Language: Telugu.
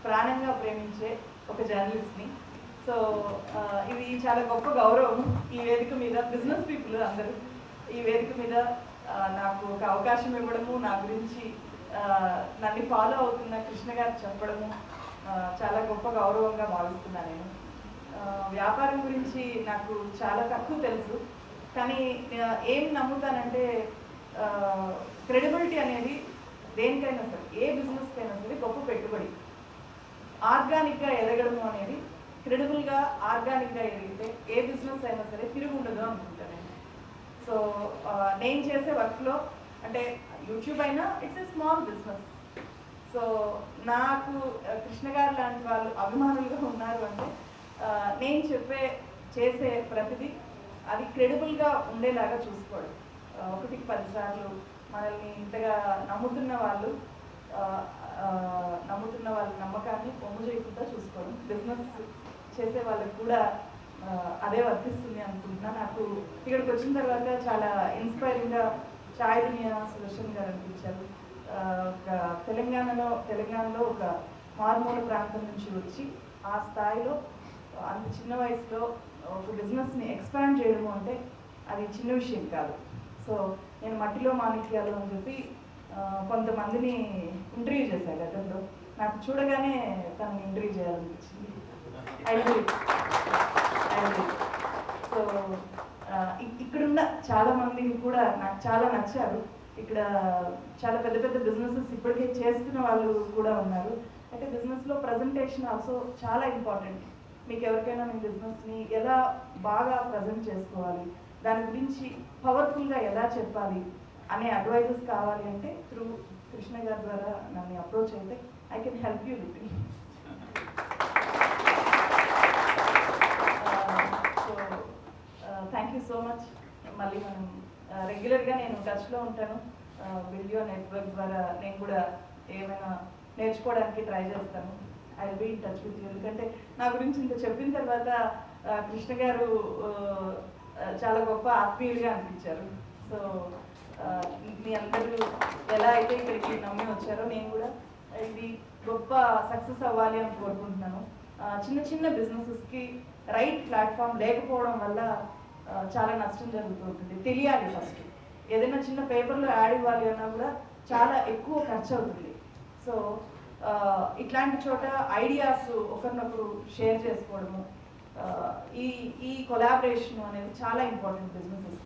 ప్రాణంగా ప్రేమించే ఒక జర్నలిస్ట్ని. సో ఇది చాలా గొప్ప గౌరవం. ఈ వేదిక మీద బిజినెస్ పీపుల్ అందరూ ఈ వేదిక మీద నాకు ఒక అవకాశం ఇవ్వడము, నా గురించి నన్ను ఫాలో అవుతున్న కృష్ణ గారు చెప్పడము చాలా గొప్ప గౌరవంగా భావిస్తున్నాను నేను. వ్యాపారం గురించి నాకు చాలా తక్కువ తెలుసు, కానీ ఏం నమ్ముతానంటే క్రెడిబిలిటీ అనేది దేనికైనా సరే, ఏ బిజినెస్కైనా సరే గొప్ప పెట్టుబడి. ఆర్గానిక్గా ఎదగడము అనేది, క్రెడిబుల్గా ఆర్గానిక్గా ఎదిగితే ఏ బిజినెస్ అయినా సరే తిరిగి ఉండదు అనుకుంటాను నేను. సో నేను చేసే వర్క్లో అంటే యూట్యూబ్ అయినా it's a small business. So నాకు కృష్ణ గారు లాంటి వాళ్ళు అభిమానులుగా ఉన్నారు అంటే నేను చేసే ప్రతిదీ అది క్రెడిబుల్గా ఉండేలాగా చూసుకోవడం. 1-10 సార్లు మనల్ని ఇంతగా నమ్ముతున్న వాళ్ళ నమ్మకాన్ని పొమ్ము చేయకుండా చూసుకోవడం బిజినెస్ చేసే వాళ్ళకి కూడా అదే వర్తిస్తుంది అనుకుంటున్నా. నాకు ఇక్కడికి వచ్చిన తర్వాత చాలా ఇన్స్పైరింగ్గా చాయ్ దునియా సుదర్శన్ గారు అనిపించారు. తెలంగాణలో ఒక మారుమూల ప్రాంతం నుంచి వచ్చి ఆ స్థాయిలో అంత చిన్న వయసులో ఒక బిజినెస్ని ఎక్స్పాండ్ చేయడము అంటే అది చిన్న విషయం కాదు. సో నేను మట్టిలో మాణిక్యాలు అని చెప్పి కొంతమందిని ఇంటర్వ్యూ చేశాను గతంలో. నాకు చూడగానే తనని ఇంటర్వ్యూ చేయాలనిపించింది. సో ఇక్కడున్న చాలా మందిని కూడా నాకు చాలా నచ్చారు. ఇక్కడ చాలా పెద్ద పెద్ద బిజినెసెస్ ఇప్పటికే చేస్తున్న వాళ్ళు కూడా ఉన్నారు. అయితే బిజినెస్లో ప్రజెంటేషన్ ఆల్సో చాలా ఇంపార్టెంట్. మీకు ఎవరికైనా మీ బిజినెస్ని ఎలా బాగా ప్రజెంట్ చేసుకోవాలి, దాని గురించి పవర్ఫుల్గా ఎలా చెప్పాలి అనే అడ్వైజెస్ కావాలి అంటే త్రూ కృష్ణ గారి ద్వారా నన్ను అప్రోచ్ అయితే I can help you little. So thank you so much. మళ్ళీ మనం రెగ్యులర్గా నేను టచ్లో ఉంటాను. వీడియో నెట్వర్క్ ద్వారా నేను కూడా ఏమైనా నేర్చుకోవడానికి ట్రై చేస్తాను. I will be in touch with you. ఎందుకంటే నా గురించి ఇంత చెప్పిన తర్వాత కృష్ణ గారు చాలా గొప్ప ఆత్మీయులుగా అనిపించారు. సో మీ అందరూ ఎలా అయితే ఇక్కడికి నమ్మి వచ్చారో నేను కూడా ఇది గొప్ప సక్సెస్ అవ్వాలి అని కోరుకుంటున్నాను. చిన్న చిన్న బిజినెసెస్కి రైట్ ప్లాట్ఫామ్ లేకపోవడం వల్ల చాలా నష్టం జరుగుతూ ఉంటుంది. తెలియాలి ఫస్ట్. ఏదైనా చిన్న పేపర్లో యాడ్ ఇవ్వాలి అన్నా కూడా చాలా ఎక్కువ ఖర్చు అవుతుంది. సో ఇట్లాంటి చోట ఐడియాస్ ఒకరినొకరు షేర్ చేసుకోవడము, ఈ కొలాబరేషన్ అనేది చాలా ఇంపార్టెంట్ బిజినెసెస్.